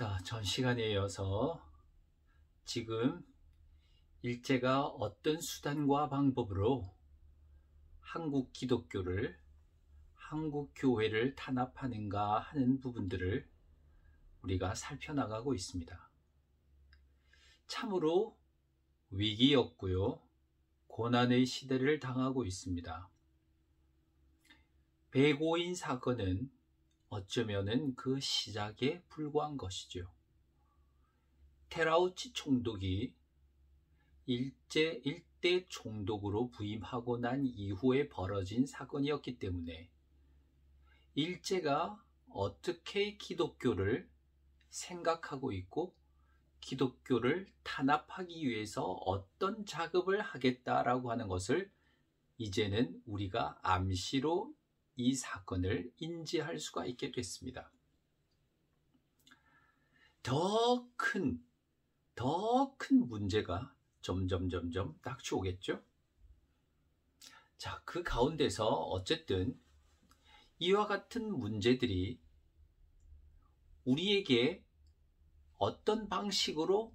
자, 전 시간에 이어서 지금 일제가 어떤 수단과 방법으로 한국 기독교를, 한국 교회를 탄압하는가 하는 부분들을 우리가 살펴나가고 있습니다. 참으로 위기였고요. 고난의 시대를 당하고 있습니다. 배고인 사건은 어쩌면은 그 시작에 불과한 것이죠. 테라우치 총독이 일대 총독으로 부임하고 난 이후에 벌어진 사건이었기 때문에 일제가 어떻게 기독교를 생각하고 있고 기독교를 탄압하기 위해서 어떤 작업을 하겠다라고 하는 것을 이제는 우리가 암시로 이 사건을 인지할 수가 있게 됐습니다. 더 큰 문제가 점점 닥쳐오겠죠? 자, 그 가운데서 어쨌든 이와 같은 문제들이 우리에게 어떤 방식으로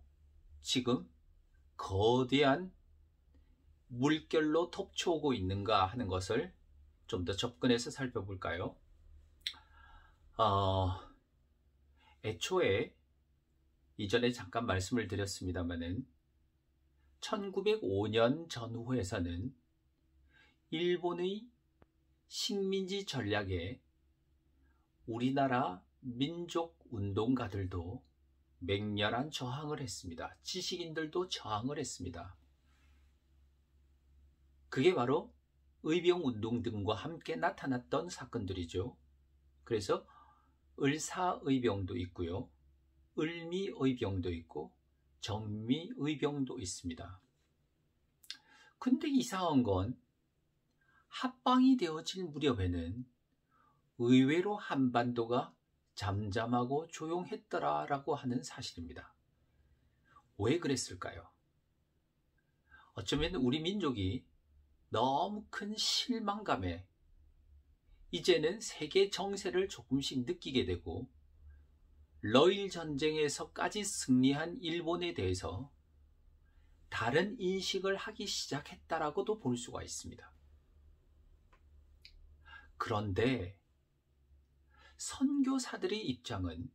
지금 거대한 물결로 덮쳐오고 있는가 하는 것을 좀 더 접근해서 살펴볼까요? 애초에 이전에 잠깐 말씀을 드렸습니다마는 1905년 전후에서는 일본의 식민지 전략에 우리나라 민족 운동가들도 맹렬한 저항을 했습니다. 지식인들도 저항을 했습니다. 그게 바로 의병운동 등과 함께 나타났던 사건들이죠. 그래서 을사의병도 있고요. 을미의병도 있고 정미의병도 있습니다. 근데 이상한 건 합방이 되어질 무렵에는 의외로 한반도가 잠잠하고 조용했더라라고 하는 사실입니다. 왜 그랬을까요? 어쩌면 우리 민족이 너무 큰 실망감에 이제는 세계 정세를 조금씩 느끼게 되고 러일 전쟁에서까지 승리한 일본에 대해서 다른 인식을 하기 시작했다라고도 볼 수가 있습니다. 그런데 선교사들의 입장은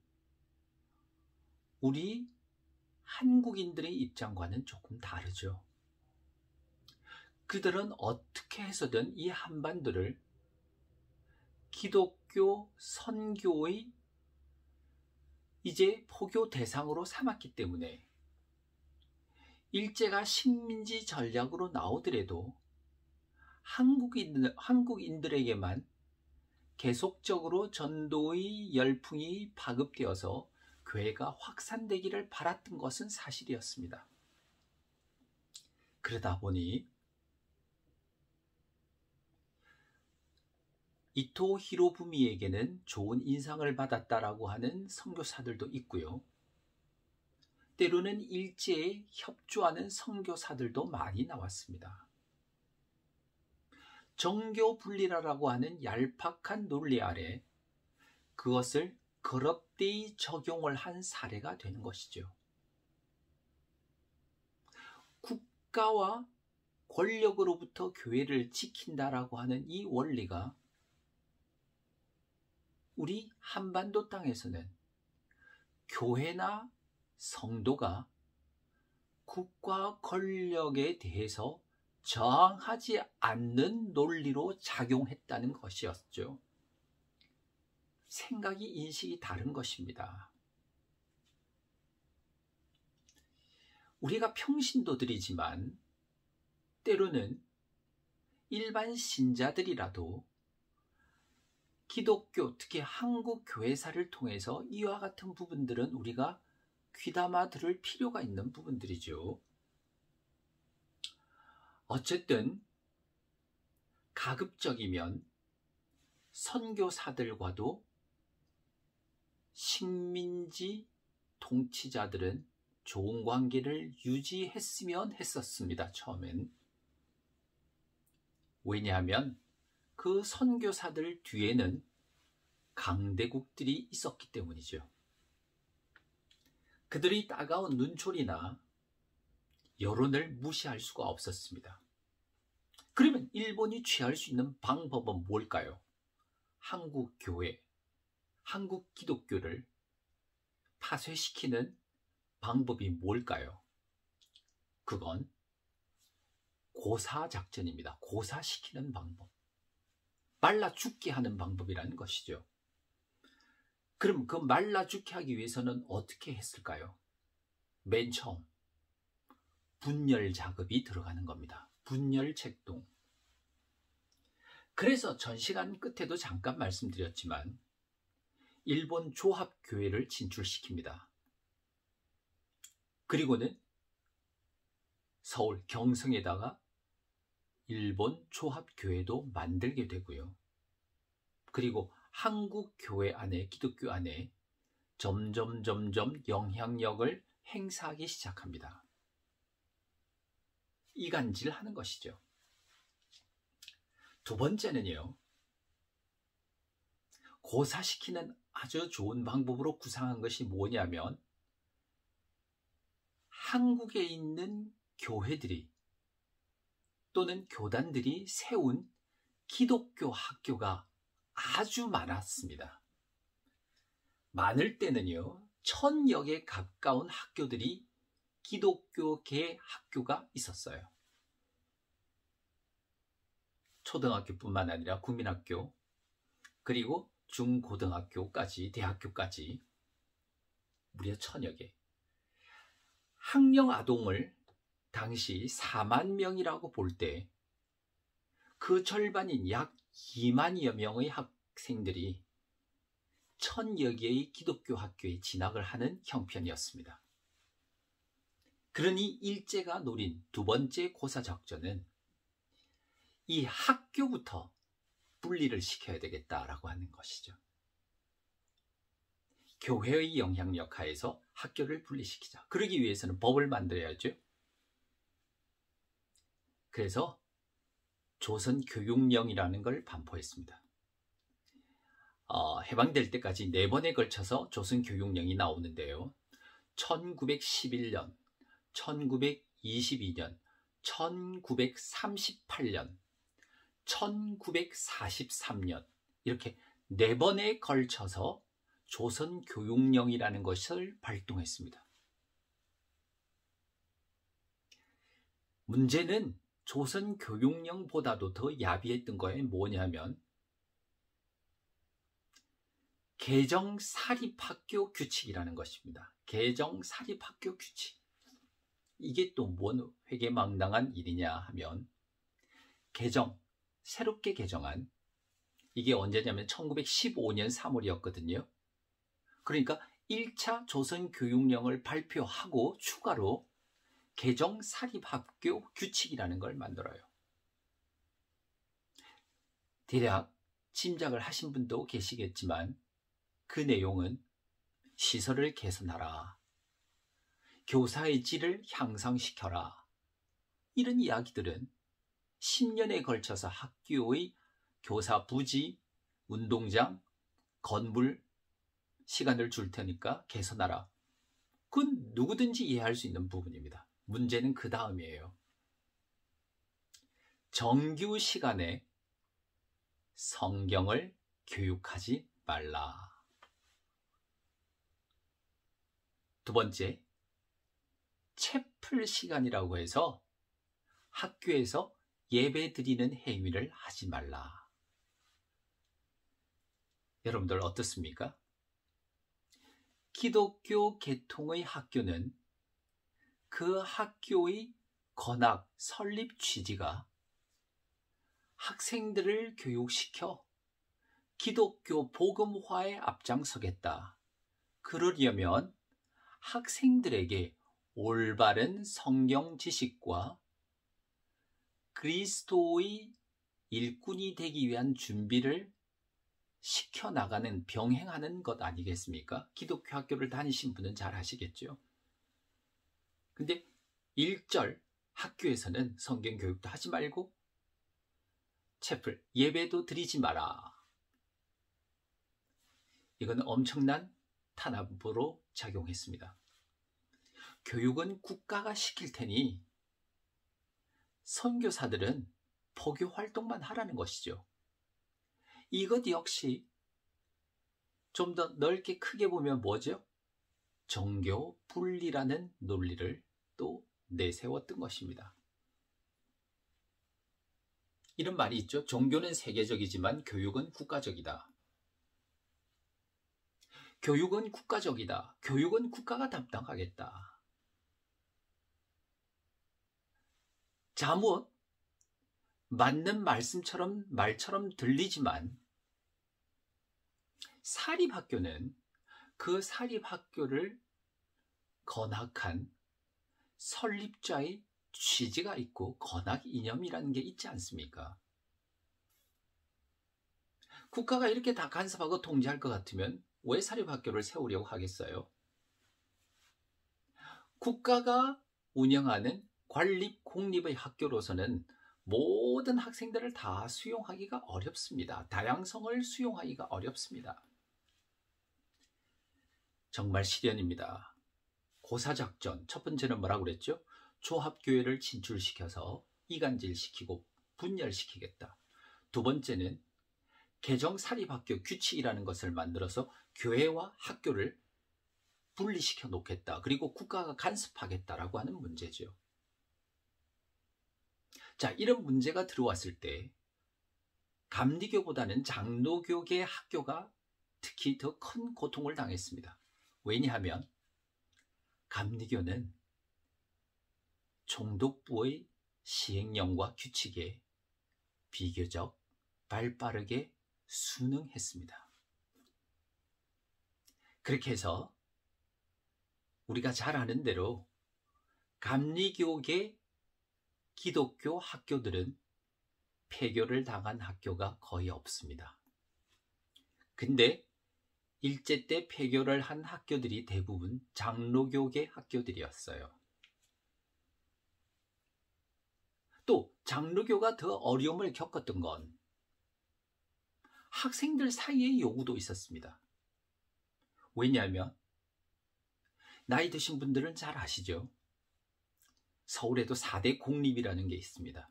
우리 한국인들의 입장과는 조금 다르죠. 그들은 어떻게 해서든 이 한반도를 기독교 선교의 이제 포교 대상으로 삼았기 때문에 일제가 식민지 전략으로 나오더라도 한국인들에게만 계속적으로 전도의 열풍이 파급되어서 교회가 확산되기를 바랐던 것은 사실이었습니다. 그러다 보니 이토 히로부미에게는 좋은 인상을 받았다라고 하는 선교사들도 있고요. 때로는 일제에 협조하는 선교사들도 많이 나왔습니다. 정교 분리라고 하는 얄팍한 논리 아래 그것을 거럽되이 적용을 한 사례가 되는 것이죠. 국가와 권력으로부터 교회를 지킨다라고 하는 이 원리가 우리 한반도 땅에서는 교회나 성도가 국가 권력에 대해서 저항하지 않는 논리로 작용했다는 것이었죠. 생각이, 인식이 다른 것입니다. 우리가 평신도들이지만 때로는 일반 신자들이라도 기독교, 특히 한국 교회사를 통해서 이와 같은 부분들은 우리가 귀담아 들을 필요가 있는 부분들이죠. 어쨌든 가급적이면 선교사들과도 식민지 통치자들은 좋은 관계를 유지했으면 했었습니다. 처음엔. 왜냐하면 그 선교사들 뒤에는 강대국들이 있었기 때문이죠. 그들의 따가운 눈초리나 여론을 무시할 수가 없었습니다. 그러면 일본이 취할 수 있는 방법은 뭘까요? 한국 교회, 한국 기독교를 파쇄시키는 방법이 뭘까요? 그건 고사작전입니다. 고사시키는 방법. 말라 죽게 하는 방법이라는 것이죠. 그럼 그 말라 죽게 하기 위해서는 어떻게 했을까요? 맨 처음 분열 작업이 들어가는 겁니다. 분열 책동. 그래서 전 시간 끝에도 잠깐 말씀드렸지만 일본 조합교회를 진출시킵니다. 그리고는 서울 경성에다가 일본 조합교회도 만들게 되고요. 그리고 한국 교회 안에, 기독교 안에 점점 영향력을 행사하기 시작합니다. 이간질하는 것이죠. 두 번째는요, 고사시키는 아주 좋은 방법으로 구상한 것이 뭐냐면 한국에 있는 교회들이 또는 교단들이 세운 기독교 학교가 아주 많았습니다. 많을 때는요, 1000여 개 가까운 학교들이 기독교계 학교가 있었어요. 초등학교뿐만 아니라 국민학교, 그리고 중고등학교까지, 대학교까지 무려 1000여 개. 학령 아동을 당시 4만 명이라고 볼 때 그 절반인 약 2만여 명의 학생들이 1000여 개의 기독교 학교에 진학을 하는 형편이었습니다. 그러니 일제가 노린 두 번째 고사작전은 이 학교부터 분리를 시켜야 되겠다라고 하는 것이죠. 교회의 영향력 하에서 학교를 분리시키자. 그러기 위해서는 법을 만들어야죠. 그래서 조선교육령이라는 걸 반포했습니다. 해방될 때까지 4번에 걸쳐서 조선교육령이 나오는데요. 1911년, 1922년, 1938년, 1943년 이렇게 4번에 걸쳐서 조선교육령이라는 것을 발동했습니다. 문제는 조선교육령보다도 더 야비했던 거에 뭐냐면 개정사립학교 규칙이라는 것입니다. 개정사립학교 규칙. 이게 또 뭔 회계망당한 일이냐 하면 새롭게 개정한 이게 언제냐면 1915년 3월이었거든요. 그러니까 1차 조선교육령을 발표하고 추가로 개정사립학교 규칙이라는 걸 만들어요. 대략 짐작을 하신 분도 계시겠지만 그 내용은 시설을 개선하라, 교사의 질을 향상시켜라, 이런 이야기들은 10년에 걸쳐서 학교의 교사 부지, 운동장, 건물 시간을 줄 테니까 개선하라. 그건 누구든지 이해할 수 있는 부분입니다. 문제는 그 다음이에요. 정규 시간에 성경을 교육하지 말라. 두 번째, 채플 시간이라고 해서 학교에서 예배 드리는 행위를 하지 말라. 여러분들 어떻습니까? 기독교 계통의 학교는 그 학교의 건학, 설립 취지가 학생들을 교육시켜 기독교 복음화에 앞장서겠다. 그러려면 학생들에게 올바른 성경 지식과 그리스도의 일꾼이 되기 위한 준비를 시켜나가는, 병행하는 것 아니겠습니까? 기독교 학교를 다니신 분은 잘 아시겠죠? 근데 1절 학교에서는 성경 교육도 하지 말고 채플, 예배도 드리지 마라. 이건 엄청난 탄압으로 작용했습니다. 교육은 국가가 시킬 테니 선교사들은 포교 활동만 하라는 것이죠. 이것 역시 좀 더 넓게 크게 보면 뭐죠? 종교 분리라는 논리를 또 내세웠던 것입니다. 이런 말이 있죠. 종교는 세계적이지만 교육은 국가적이다. 교육은 국가적이다. 교육은 국가가 담당하겠다. 자, 무엇? 맞는 말처럼 들리지만 사립학교는 그 사립학교를 건학한 설립자의 취지가 있고 건학 이념이라는 게 있지 않습니까? 국가가 이렇게 다 간섭하고 통제할 것 같으면 왜 사립학교를 세우려고 하겠어요? 국가가 운영하는 관립 공립의 학교로서는 모든 학생들을 다 수용하기가 어렵습니다. 다양성을 수용하기가 어렵습니다. 정말 시련입니다. 고사작전, 첫 번째는 뭐라고 그랬죠? 조합교회를 진출시켜서 이간질시키고 분열시키겠다. 두 번째는 개정사립학교 규칙이라는 것을 만들어서 교회와 학교를 분리시켜 놓겠다. 그리고 국가가 간섭하겠다라고 하는 문제죠. 자, 이런 문제가 들어왔을 때 감리교보다는 장로교계 학교가 특히 더 큰 고통을 당했습니다. 왜냐하면 감리교는 총독부의 시행령과 규칙에 비교적 발빠르게 순응했습니다. 그렇게 해서 우리가 잘 아는 대로 감리교계 기독교 학교들은 폐교를 당한 학교가 거의 없습니다. 근데 일제 때 폐교를 한 학교들이 대부분 장로교계 학교들이었어요. 또 장로교가 더 어려움을 겪었던 건 학생들 사이의 요구도 있었습니다. 왜냐하면 나이 드신 분들은 잘 아시죠? 서울에도 4대 공립이라는 게 있습니다.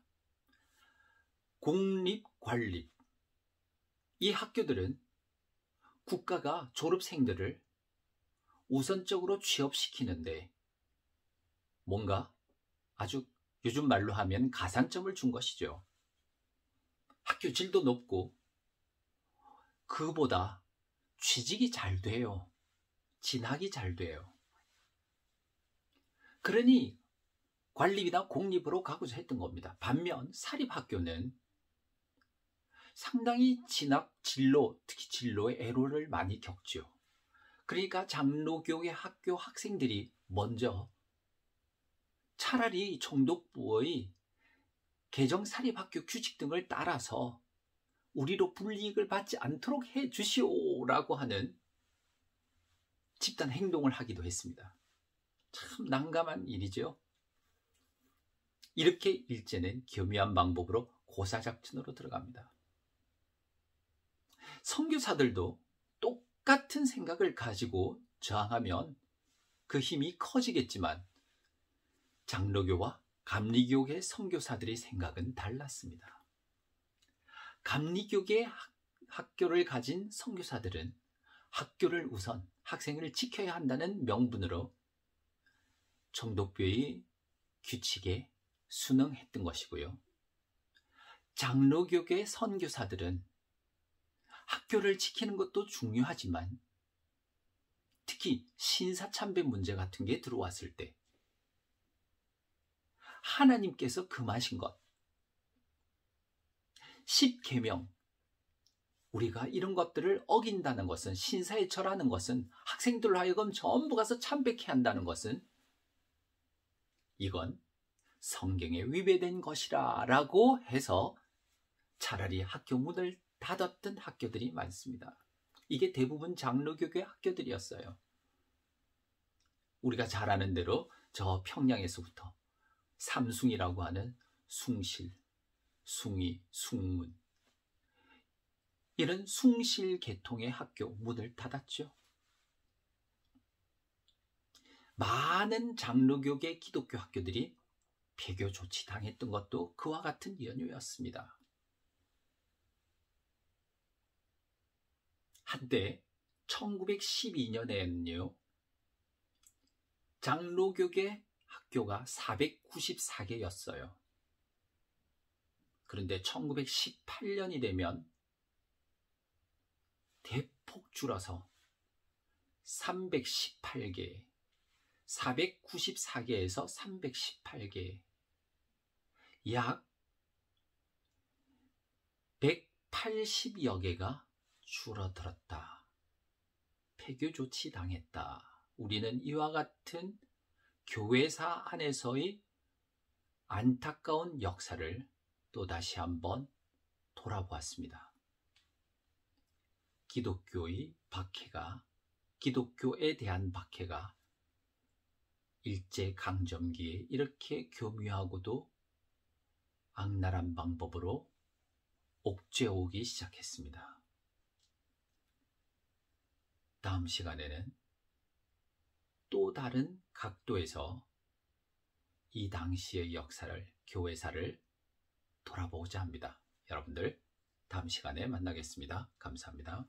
공립, 관립. 이 학교들은 국가가 졸업생들을 우선적으로 취업시키는데 뭔가 아주 요즘 말로 하면 가산점을 준 것이죠. 학교 질도 높고 그보다 취직이 잘 돼요. 진학이 잘 돼요. 그러니 관립이나 공립으로 가고자 했던 겁니다. 반면 사립학교는 상당히 진학, 진로, 특히 진로의 애로를 많이 겪죠. 그러니까 장로교계 학교 학생들이 먼저 차라리 총독부의 개정 사립학교 규칙 등을 따라서 우리로 불이익을 받지 않도록 해 주시오라고 하는 집단 행동을 하기도 했습니다. 참 난감한 일이죠. 이렇게 일제는 교묘한 방법으로 고사작전으로 들어갑니다. 선교사들도 똑같은 생각을 가지고 저항하면 그 힘이 커지겠지만 장로교와 감리교계 선교사들의 생각은 달랐습니다. 감리교계 학교를 가진 선교사들은 학교를 우선 학생을 지켜야 한다는 명분으로 총독부의 규칙에 순응했던 것이고요. 장로교계 선교사들은 학교를 지키는 것도 중요하지만 특히 신사참배 문제 같은 게 들어왔을 때 하나님께서 금하신 것 10계명 우리가 이런 것들을 어긴다는 것은 신사에 절하는 것은 학생들로 하여금 전부 가서 참배케 한다는 것은 이건 성경에 위배된 것이라 라고 해서 차라리 학교 문을 닫았던 학교들이 많습니다. 이게 대부분 장로교계 학교들이었어요. 우리가 잘 아는 대로 저 평양에서부터 삼숭이라고 하는 숭실, 숭이, 숭문 이런 숭실 계통의 학교 문을 닫았죠. 많은 장로교계 기독교 학교들이 폐교 조치당했던 것도 그와 같은 연유였습니다. 한때 1912년에는요. 장로교계 학교가 494개였어요. 그런데 1918년이 되면 대폭 줄어서 318개, 494개에서 318개, 약 180여 개가 줄어들었다. 폐교 조치 당했다. 우리는 이와 같은 교회사 안에서의 안타까운 역사를 또다시 한번 돌아보았습니다. 기독교의 박해가, 기독교에 대한 박해가 일제강점기에 이렇게 교묘하고도 악랄한 방법으로 옥죄어오기 시작했습니다. 다음 시간에는 또 다른 각도에서 이 당시의 역사를, 교회사를 돌아보고자 합니다. 여러분들 다음 시간에 만나겠습니다. 감사합니다.